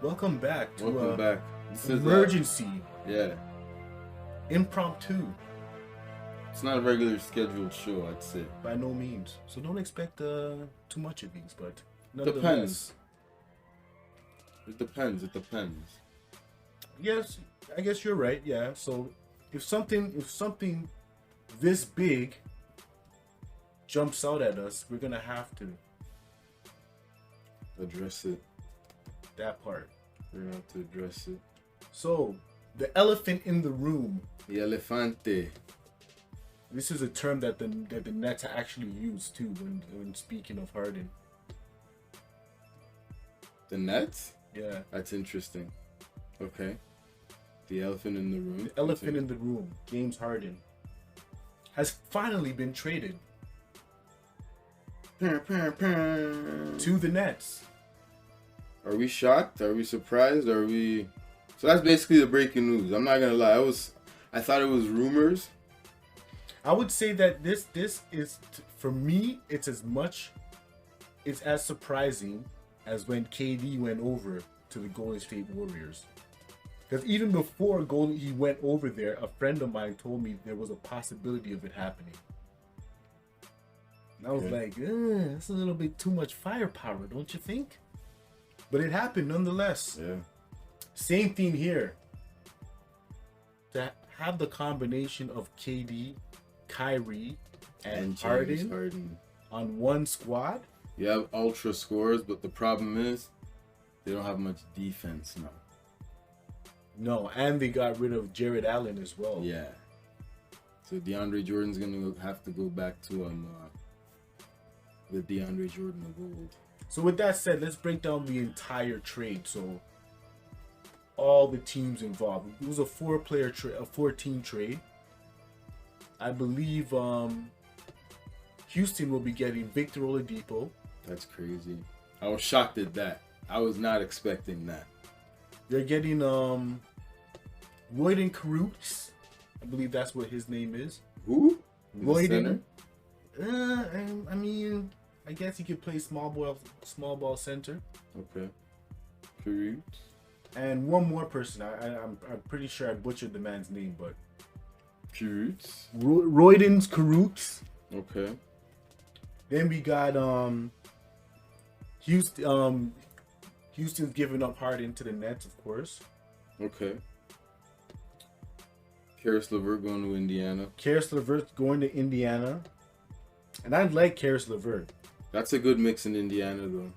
Welcome back to Welcome back. This is emergency, yeah. impromptu, It's not a regular scheduled show, I'd say. by no means. So don't expect too much of these, but Depends. It depends. Yes, I guess you're right. Yeah. So if something this big jumps out at us, we're gonna have to Address it. that part. We're gonna have to address it. So the elephant in the room. The elefante. This is a term that the Nets actually use too when speaking of Harden. The Nets? Yeah. That's interesting. Okay. The elephant in the room. The elephant in the room, James Harden, has finally been traded to the Nets. Are we shocked? Are we surprised? Are we? So that's basically the breaking news. I'm not gonna lie. I thought it was rumors. I would say that this is, for me, it's as surprising as when KD went over to the Golden State Warriors. Because even before he went over there, a friend of mine told me there was a possibility of it happening. And I was like, that's a little bit too much firepower, don't you think? But it happened nonetheless. Yeah. Same thing here. To have the combination of KD, Kyrie, and James Harden on one squad. You have ultra scores, but the problem is they don't have much defense now. No, and they got rid of Jared Allen as well. Yeah. So DeAndre Jordan's gonna have to go back to the DeAndre Jordan of old. So with that said, let's break down the entire trade. So all the teams involved. It was a 4-team trade. I believe Houston will be getting Victor Oladipo. That's crazy. I was shocked at that. I was not expecting that. They're getting Rodions Kurucs. I believe that's what his name is. Who? Rodions. I mean, I guess he could play small ball center. Okay. Kurucs. And one more person. I'm pretty sure I butchered the man's name, but Kurucs. Rodions Kurucs. Okay. Then we got Houston. Houston's giving up Harden to the Nets, of course. Okay. Karis LeVert going to Indiana. Karis LeVert going to Indiana. And I like Karis LeVert. That's a good mix in Indiana, though.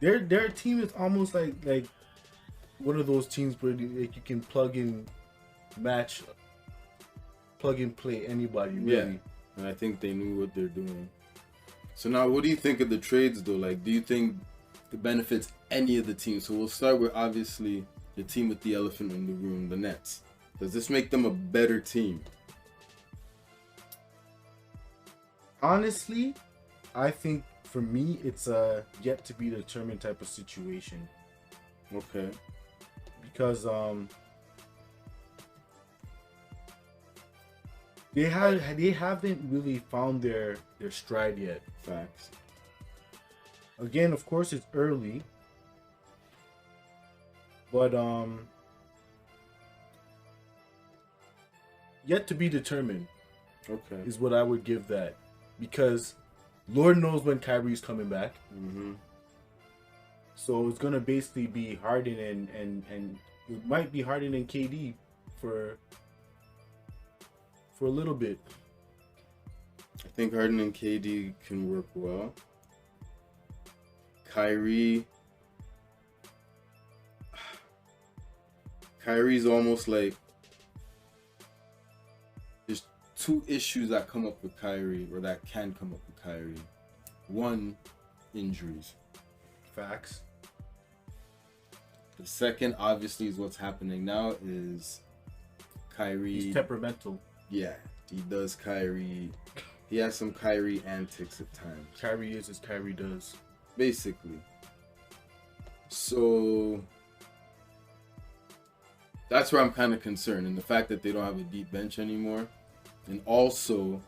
Their team is almost like one of those teams where you can plug and play anybody, really. Yeah. And I think they knew what they're doing. So now, what do you think of the trades, though? Like, do you think it benefits any of the teams? So we'll start with, obviously, the team with the elephant in the room, the Nets. Does this make them a better team? Honestly, I think for me, it's a yet to be determined type of situation. Okay. Because they haven't really found their stride yet. Facts. Again, of course, it's early, but yet to be determined. Okay. Is what I would give that, because Lord knows when Kyrie's coming back. Mm-hmm. So it's gonna basically be Harden and it might be Harden and KD for a little bit. I think Harden and KD can work well. Kyrie's almost like there's two issues that come up with Kyrie, or that can come up with Kyrie. One, injuries. Facts. The second, obviously, is what's happening now is Kyrie. He's temperamental. Yeah, he does Kyrie. He has some Kyrie antics at times. Kyrie is as Kyrie does. Basically. So that's where I'm kind of concerned, and the fact that they don't have a deep bench anymore, and also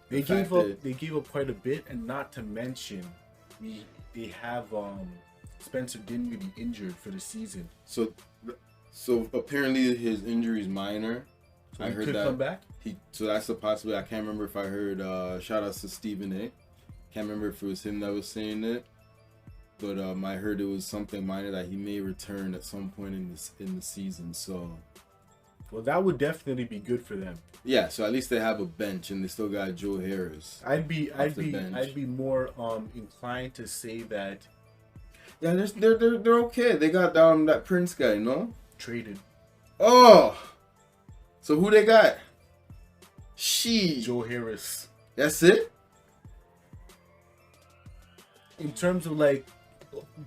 they gave up quite a bit, and not to mention they have Spencer Dinwiddie injured for the season. So apparently his injury is minor. So I he heard could that. come back? So that's a possibility. I can't remember if I heard, shout outs to Stephen A. Can't remember if it was him that was saying it. But I heard it was something minor that he may return at some point in the season. So, well, that would definitely be good for them. Yeah, so at least they have a bench and they still got Joe Harris. I'd be more inclined to say that. Yeah, they're okay. They got that Prince guy, no? Traded. Oh, so who they got? Joe Harris. That's it. In terms of like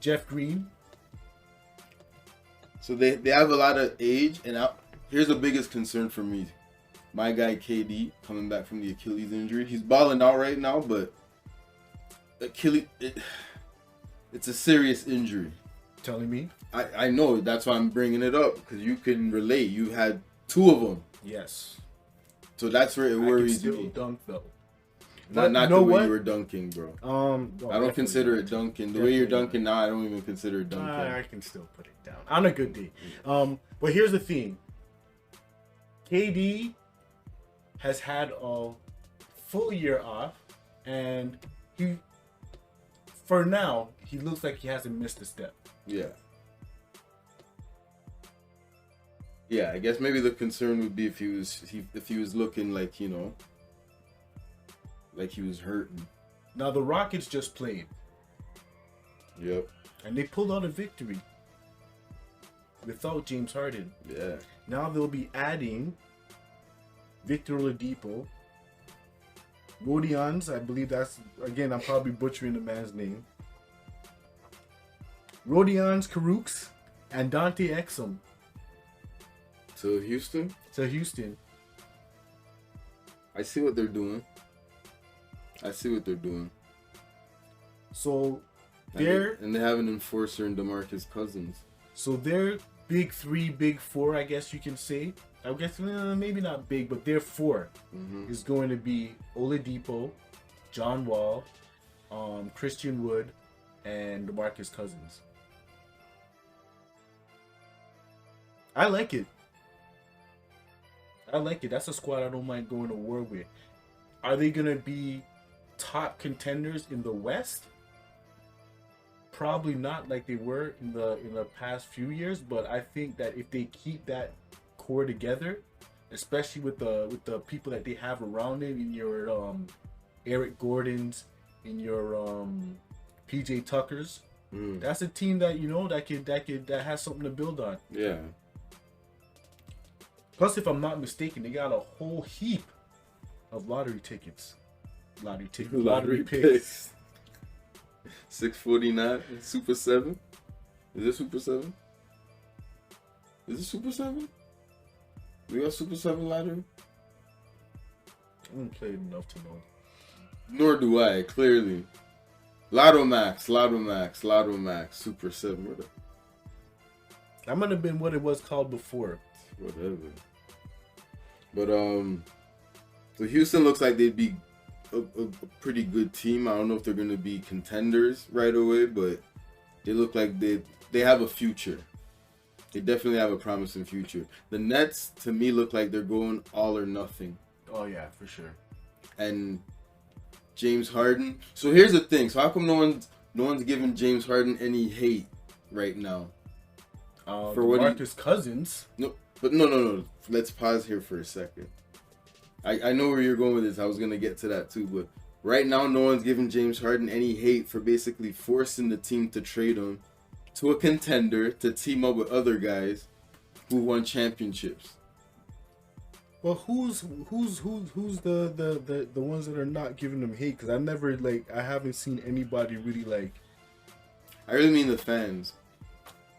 Jeff Green. So they have a lot of age, and here's the biggest concern for me. My guy KD coming back from the Achilles injury. He's balling out right now, but Achilles, it's a serious injury. Telling me? I know, that's why I'm bringing it up, because you can relate. You had two of them. Yes. So that's where it worries me. I can me. still dunk though. Not the way you were dunking, bro. I don't consider it dunking. The way you're dunking now, I don't even consider it dunking. I can still put it down on a good day. But here's the thing. KD has had a full year off, and for now, he looks like he hasn't missed a step. Yeah. Yeah, I guess maybe the concern would be if he was looking like, you know, like he was hurting. Now the Rockets just played. Yep. And they pulled out a victory without James Harden. Yeah. Now they'll be adding Victor Oladipo, Rodions, I believe that's, again, I'm probably butchering the man's name. Rodions Kurucs and Dante Exum. To Houston? I see what they're doing. So they have an enforcer in DeMarcus Cousins. So their big three, big four, I guess you can say. I guess maybe not big, but their four is going to be Oladipo, John Wall, Christian Wood, and DeMarcus Cousins. I like it. That's a squad I don't mind going to war with. Are they going to be top contenders in the West? Probably not like they were in the past few years, but I think that if they keep that core together, especially with the people that they have around them, in your Eric Gordons, in your PJ Tuckers, that's a team that that has something to build on. Yeah. Plus, if I'm not mistaken, they got a whole heap of lottery tickets. Lottery picks. 649 Super 7. Is it Super 7? Is it Super 7? We got Super 7 lottery? I haven't played enough to know. Nor do I, clearly. Lotto Max, Super 7. That might have been what it was called before. Whatever. But so Houston looks like they'd be a pretty good team. I don't know if they're gonna be contenders right away, but they look like they have a future. They definitely have a promising future. The Nets, to me, look like they're going all or nothing. Oh yeah, for sure. And James Harden. So here's the thing. So how come no one's giving James Harden any hate right now? For what Marcus Cousins. No. But no. Let's pause here for a second. I know where you're going with this. I was going to get to that too. But right now, no one's giving James Harden any hate for basically forcing the team to trade him to a contender to team up with other guys who won championships. Well, who's the ones that are not giving him hate? Because I haven't seen anybody really like. I really mean the fans.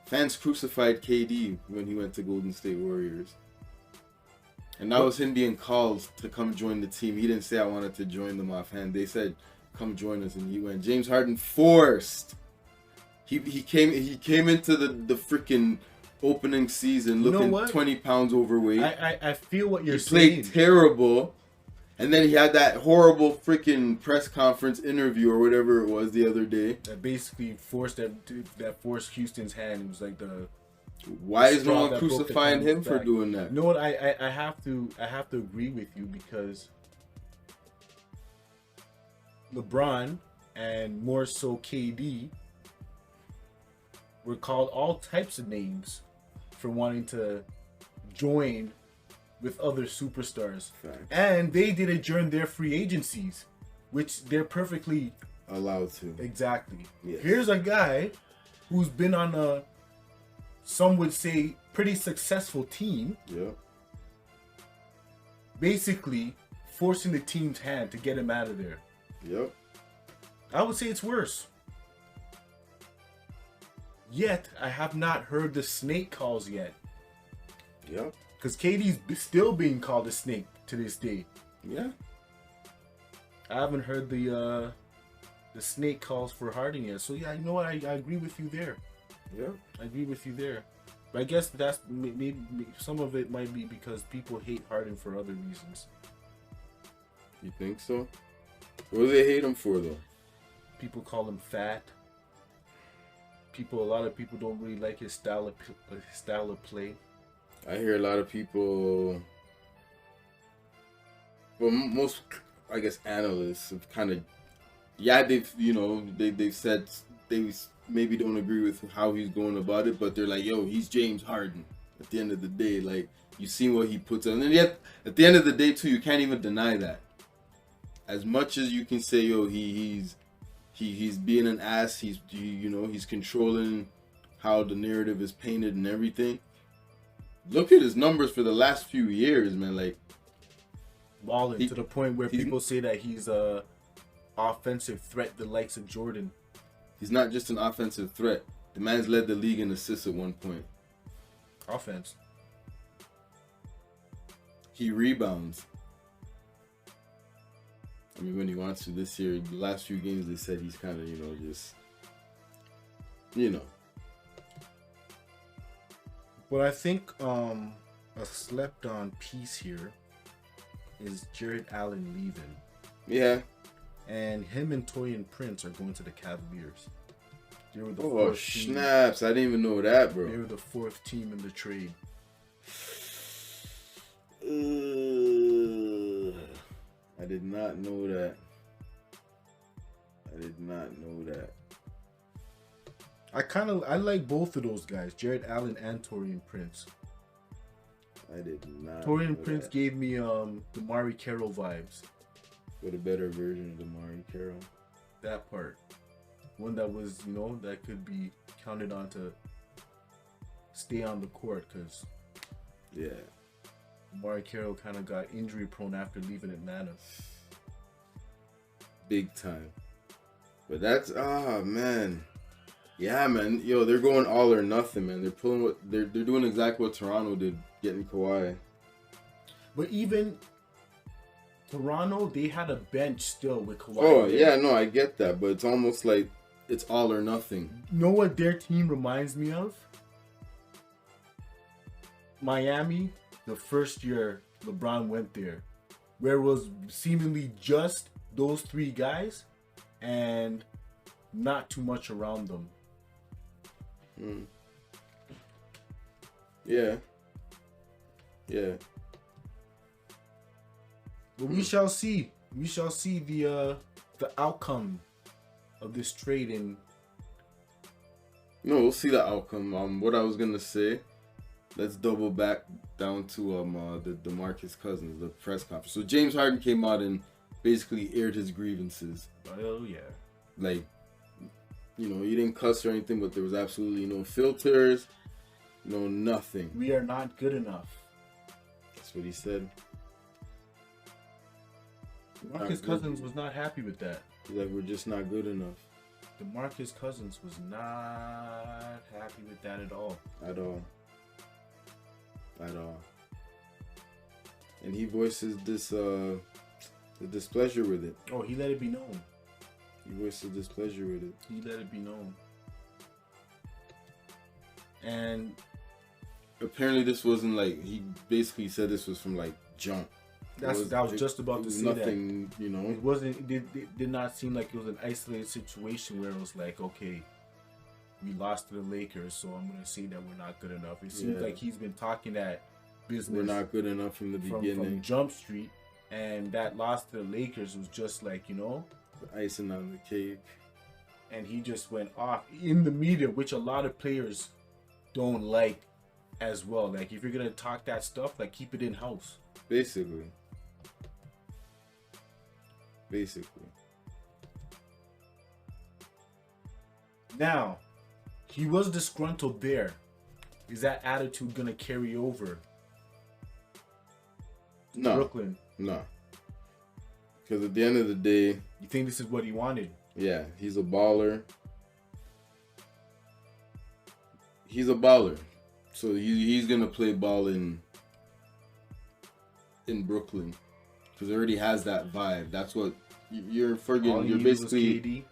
Fans crucified KD when he went to Golden State Warriors. And that was him being called to come join the team. He didn't say I wanted to join them offhand. They said, come join us, and he went. James Harden forced. He came into the freaking opening season looking 20 pounds overweight. I feel what you're saying. He played terrible. And then he had that horrible freaking press conference interview or whatever it was the other day. That basically forced Houston's hand. It was like the. Why is no one crucifying him for doing that? You know what? I have to agree with you because LeBron and more so KD were called all types of names for wanting to join with other superstars. Facts. And they did it during their free agencies, which they're perfectly allowed to. Exactly. Yes. Here's a guy who's been on a, some would say, pretty successful team. Yeah. Basically forcing the team's hand to get him out of there. Yep. I would say it's worse. Yet, I have not heard the snake calls yet. Yep. Because KD's still being called a snake to this day. Yeah. I haven't heard the snake calls for Harden yet. So, yeah, you know what? I agree with you there. Yeah. I agree with you there. But I guess that's maybe some of it might be because people hate Harden for other reasons. You think so? What do they hate him for, though? People call him fat. A lot of people don't really like his style of play. I hear a lot of people, well, most, I guess, analysts have kind of, they've said they maybe don't agree with how he's going about it, but they're like, yo, he's James Harden. At the end of the day, like, you see what he puts on, and yet at the end of the day too, you can't even deny that. As much as you can say, yo, he's being an ass, he's controlling how the narrative is painted and everything. Look at his numbers for the last few years, man. Like, balling to the point where people say that he's a offensive threat, the likes of Jordan. He's not just an offensive threat. The man's led the league in assists at one point. Offense. He rebounds. I mean, when he wants to. This year, the last few games, they said he's kind of, just. But I think a slept-on piece here is Jared Allen leaving. Yeah. And him and Taurean Prince are going to the Cavaliers. They were the fourth snaps! Team. I didn't even know that, bro. They were the fourth team in the trade. I did not know that. I like both of those guys, Jared Allen and Taurean Prince. I did not. Taurean Prince gave me DeMarre Carroll vibes. With a better version of DeMarre Carroll. That part. One that was, that could be counted on to stay on the court because DeMarre Carroll kind of got injury prone after leaving Atlanta. Big time. But that's, man. Yeah, man. Yo, they're going all or nothing, man. They're pulling they're doing exactly what Toronto did, getting Kawhi. But even Toronto, they had a bench still with Kawhi. Oh, yeah, no, I get that. But it's almost like it's all or nothing. You know what their team reminds me of? Miami, the first year LeBron went there, where it was seemingly just those three guys and not too much around them. Yeah. But we shall see. We shall see the outcome of this trade. No, we'll see the outcome. What I was gonna say. Let's double back down to the DeMarcus Cousins, the press conference. So James Harden came out and basically aired his grievances. Oh yeah. Like, he didn't cuss or anything, but there was absolutely no filters, no nothing. We are not good enough. That's what he said. DeMarcus Cousins was not happy with that. He's like, we're just not good enough. DeMarcus Cousins was not happy with that at all. At all. And he voices this the displeasure with it. Oh, he let it be known. He voiced his displeasure with it. He let it be known. And apparently this wasn't like, he basically said this was from like jump. I was just about to say nothing, that. It wasn't. It did not seem like it was an isolated situation where it was like, okay, we lost to the Lakers, so I'm gonna say that we're not good enough. It seems like he's been talking that business. We're not good enough from the beginning. From Jump Street, and that loss to the Lakers was just like, the icing on the cake. And he just went off in the media, which a lot of players don't like as well. Like, if you're gonna talk that stuff, like, keep it in house. Basically. Now, he was disgruntled there. Is that attitude gonna carry over to Brooklyn? No. Because at the end of the day, you think this is what he wanted? Yeah, he's a baller. So he's gonna play ball in Brooklyn because it already has that vibe. That's what you're forgetting. You're basically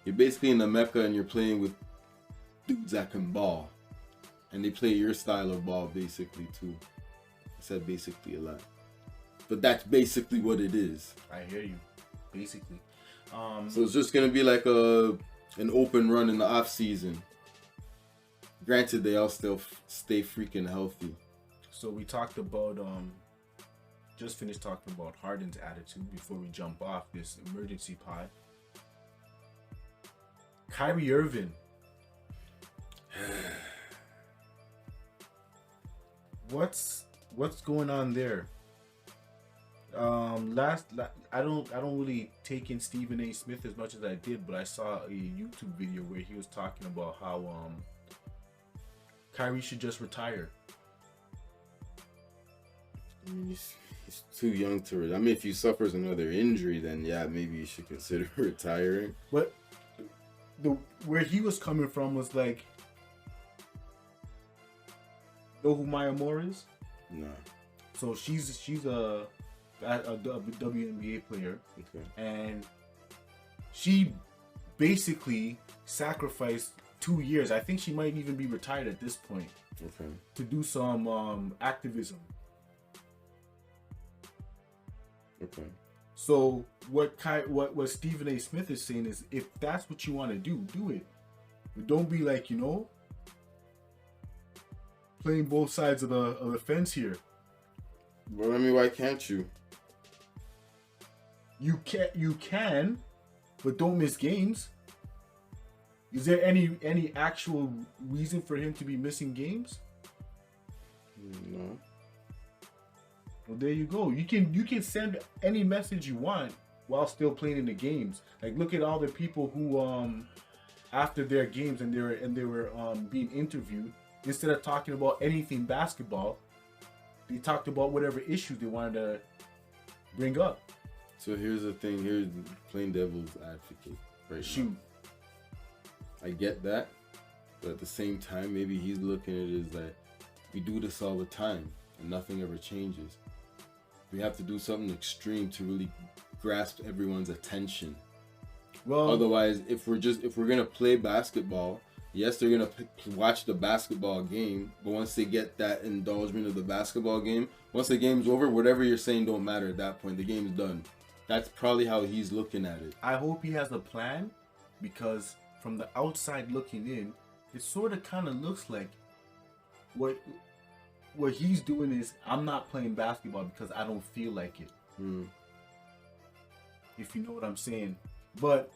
in the Mecca and you're playing with dudes that can ball, and they play your style of ball basically too. I said basically a lot, but that's basically what it is. I hear you. Basically. So it's just gonna be like an open run in the off season. Granted, they all still stay freaking healthy. So we talked about just finished talking about Harden's attitude before we jump off this emergency pod. Kyrie Irving. What's going on there? I don't really take in Stephen A. Smith as much as I did, but I saw a YouTube video where he was talking about how Kyrie should just retire. I mean, he's too young to. I mean, if he suffers another injury, then yeah, maybe you should consider retiring. But where he was coming from was like, know who Maya Moore is? No. So she's a WNBA player, okay, and she basically sacrificed 2 years. I think she might even be retired at this point. Okay. To do some activism. Okay. So what Stephen A. Smith is saying is, if that's what you want to do it. But don't be like, playing both sides of the fence here. Well, I mean, why can't you? You can, but don't miss games. Is there any actual reason for him to be missing games? No. Well, there you go. You can send any message you want while still playing in the games. Like, look at all the people who after their games and they were being interviewed, instead of talking about anything basketball, they talked about whatever issues they wanted to bring up. So here's the thing. Here's playing devil's advocate. Right. Shoot. Now. I get that, but at the same time, maybe he's looking at it as that we do this all the time and nothing ever changes. We have to do something extreme to really grasp everyone's attention. Well, otherwise, if we're gonna play basketball, yes, they're gonna watch the basketball game, but once they get that indulgence of the basketball game, once the game's over, whatever you're saying don't matter at that point. The game's done. That's probably how he's looking at it. I hope he has a plan, because from the outside looking in, it sort of kind of looks like what he's doing is, I'm not playing basketball because I don't feel like it. If you know what I'm saying. But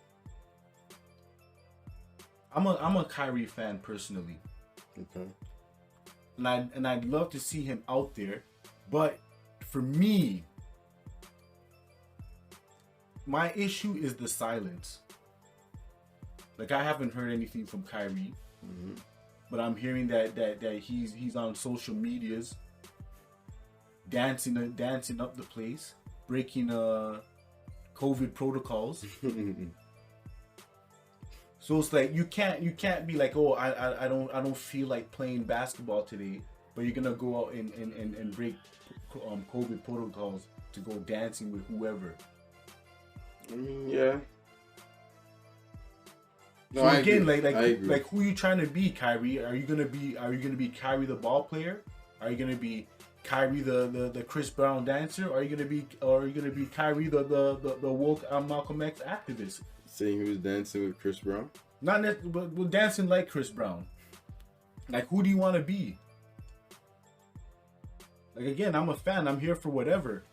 I'm a Kyrie fan personally. Okay. And I'd love to see him out there, but for me, my issue is the silence. Like, I haven't heard anything from Kyrie, but I'm hearing that he's on social medias, dancing up the place, breaking COVID protocols. So it's like you can't be like, oh, I don't feel like playing basketball today, but you're gonna go out and break COVID protocols to go dancing with whoever. I mean, yeah. No, so again, like who are you trying to be, Kyrie? Are you gonna be Kyrie the ball player? Are you gonna be Kyrie the Chris Brown dancer, or are you gonna be Kyrie the woke Malcolm X activist? Saying he was dancing with Chris Brown? Not but dancing like Chris Brown. Like, who do you want to be? Like, again, I'm a fan. I'm here for whatever,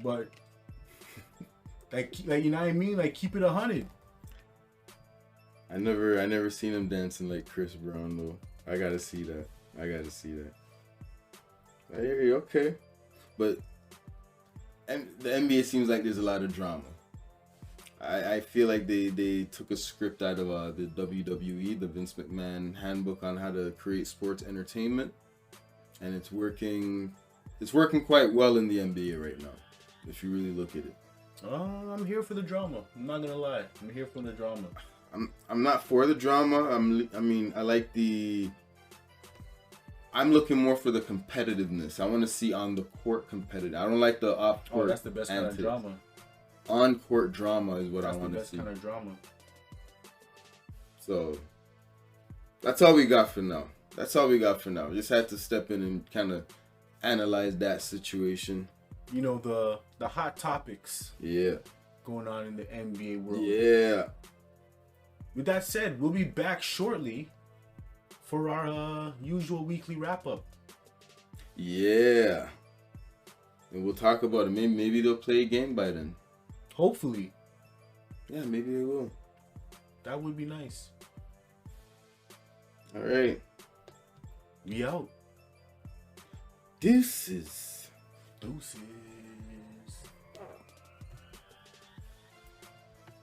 but like you know what I mean? Like, keep it 100. I never seen him dancing like Chris Brown though. I gotta see that. Hey, okay, but the NBA seems like there's a lot of drama. I feel like they took a script out of the WWE, the Vince McMahon handbook on how to create sports entertainment, and it's working quite well in the NBA right now, if you really look at it. I'm here for the drama. I'm not gonna lie. I'm here for the drama. I'm not for the drama. I'm looking more for the competitiveness. I want to see on the court competitive. I don't like the off court. Oh, that's the best antics. kind of drama. On court drama is what I want to see. That's the best kind of drama. So that's all we got for now. Just had to step in and kind of analyze that situation. You know, the hot topics. Yeah. Going on in the NBA world. Yeah. With that said, we'll be back shortly for our usual weekly wrap up. Yeah. And we'll talk about it. Maybe they'll play a game by then. Hopefully. Yeah, maybe they will. That would be nice. All right. We out. Deuces. Deuces.